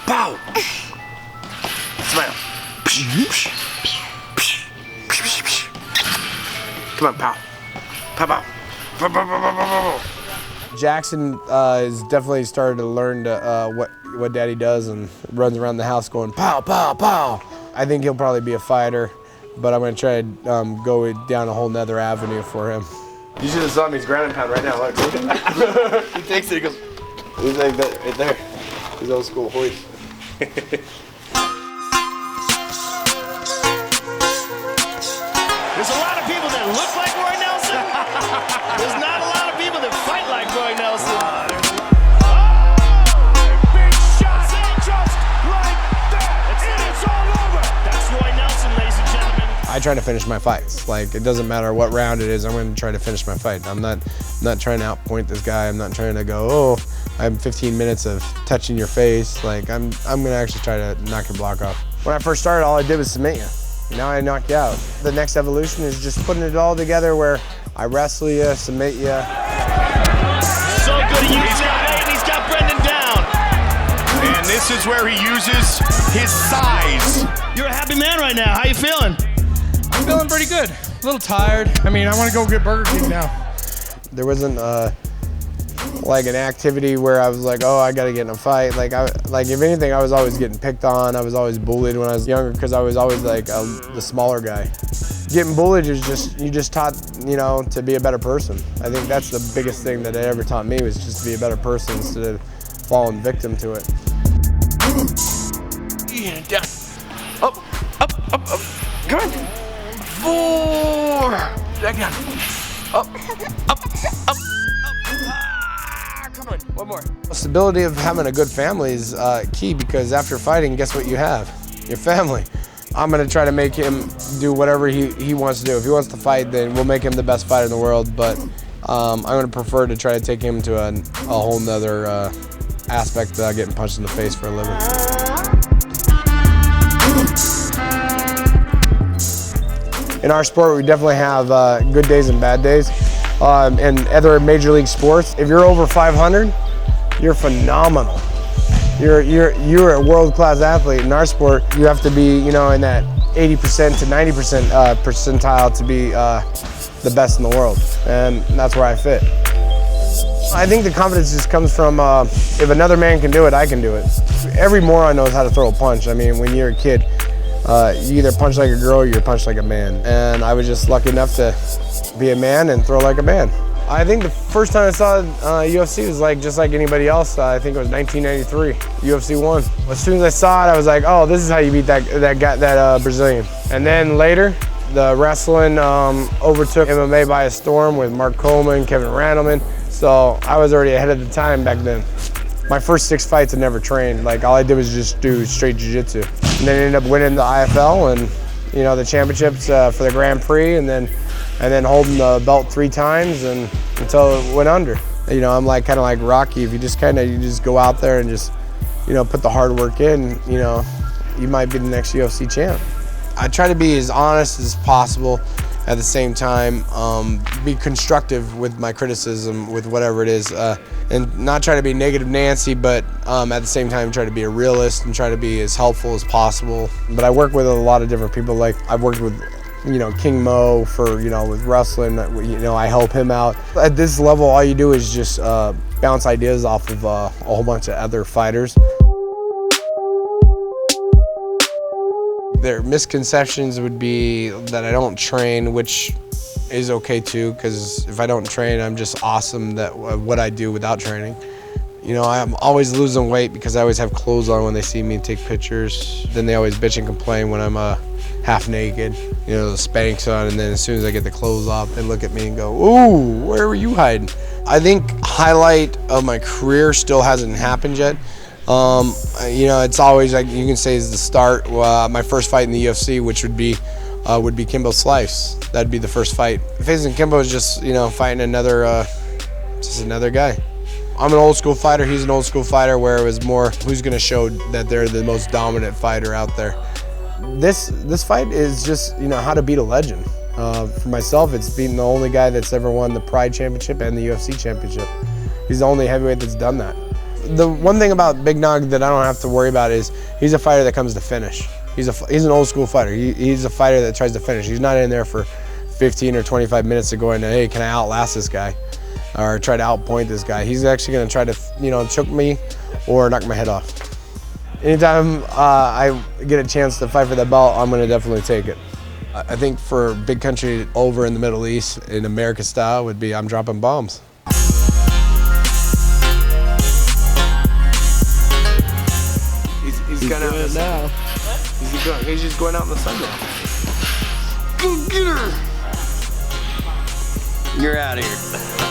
Pow! Smile. Come on, pow. Pow, pow. Pow, pow, pow, pow, pow, pow. Jackson has definitely started to learn what Daddy does and runs around the house going pow, pow, pow. I think he'll probably be a fighter, but I'm going to try to go down a whole nother avenue for him. You should have saw him. He's ground and pound right now. Look. He takes it. He goes. He's like that right there. His old school hoist. There's a lot of people that look like Roy Nelson. There's not a lot of people that fight like Roy Nelson. Big shot, just like that, and it's all over. That's Roy Nelson, ladies and gentlemen. I try to finish my fights. Like, it doesn't matter what round it is, I'm going to try to finish my fight. I'm not trying to outpoint this guy. I'm not trying to go, oh, I have 15 minutes of touching your face. Like, I'm going to actually try to knock your block off. When I first started, all I did was submit you. Now I knock you out. The next evolution is just putting it all together where I wrestle you, submit you. So good at using that, and he's got Brendan down. And this is where he uses his size. You're a happy man right now. How you feeling? I'm feeling pretty good. A little tired. I mean, I want to go get Burger King now. There wasn't like an activity where I was like, oh, I gotta get in a fight. Like if anything, I was always getting picked on. I was always bullied when I was younger because I was always like the smaller guy. Getting bullied is just, you just taught, you know, to be a better person. I think that's the biggest thing that it ever taught me, was just to be a better person instead of falling victim to it. Yeah, down. Up, up, up, up. Come on. 4. Back down. Up, up, up. Come on, one more. The stability of having a good family is key, because after fighting, guess what you have? Your family. I'm gonna try to make him do whatever he wants to do. If he wants to fight, then we'll make him the best fighter in the world, but I'm gonna prefer to try to take him to a whole nother aspect without getting punched in the face for a living. In our sport, we definitely have good days and bad days. In other major league sports, if you're over 500, you're phenomenal. You're a world-class athlete. In our sport, you have to be, you know, in that 80% to 90% percentile to be the best in the world, and that's where I fit. I think the confidence just comes from if another man can do it, I can do it. Every moron knows how to throw a punch. I mean, when you're a kid, you either punch like a girl or you punch like a man, and I was just lucky enough to be a man and throw like a man. I think the first time I saw UFC was just like anybody else. I think it was 1993, UFC 1. As soon as I saw it, I was like, oh, this is how you beat that Brazilian. And then later, the wrestling overtook MMA by a storm with Mark Coleman, Kevin Randleman. So I was already ahead of the time back then. My first 6 fights I never trained. Like, all I did was just do straight jiu-jitsu. And then ended up winning the IFL and, you know, the championships for the Grand Prix, and then holding the belt 3 times and until it went under. You know, I'm kind of like Rocky. If you just go out there and just, you know, put the hard work in, you know, you might be the next UFC champ. I try to be as honest as possible, at the same time be constructive with my criticism, with whatever it is, and not try to be negative Nancy, but at the same time try to be a realist and try to be as helpful as possible. But I work with a lot of different people. Like, I've worked with, you know, King Mo for, you know, with wrestling. You know, I help him out. At this level, all you do is just bounce ideas off of a whole bunch of other fighters. Their misconceptions would be that I don't train, which is okay too, because if I don't train, I'm just awesome at what I do without training. You know, I'm always losing weight because I always have clothes on when they see me take pictures. Then they always bitch and complain when I'm half naked, you know, the Spanx on, and then as soon as I get the clothes off, they look at me and go, ooh, where were you hiding? I think highlight of my career still hasn't happened yet. You know, it's always, like you can say, is the start. My first fight in the UFC, which would be Kimbo Slice. That'd be the first fight. Facing Kimbo is just, you know, fighting another guy. I'm an old school fighter. He's an old school fighter, where it was more who's going to show that they're the most dominant fighter out there. This fight is just, you know, how to beat a legend. For myself, it's beating the only guy that's ever won the Pride Championship and the UFC Championship. He's the only heavyweight that's done that. the one thing about Big Nog that I don't have to worry about is he's a fighter that comes to finish. He's an old school fighter. He's a fighter that tries to finish. He's not in there for 15 or 25 minutes to go into, hey, can I outlast this guy? Or try to outpoint this guy. He's actually gonna try to, you know, choke me or knock my head off. Anytime I get a chance to fight for that belt, I'm gonna definitely take it. I think for big country over in the Middle East, in America style, would be I'm dropping bombs. He's going out in the sun. He's just going out in the sun now. Go get her! You're out of here.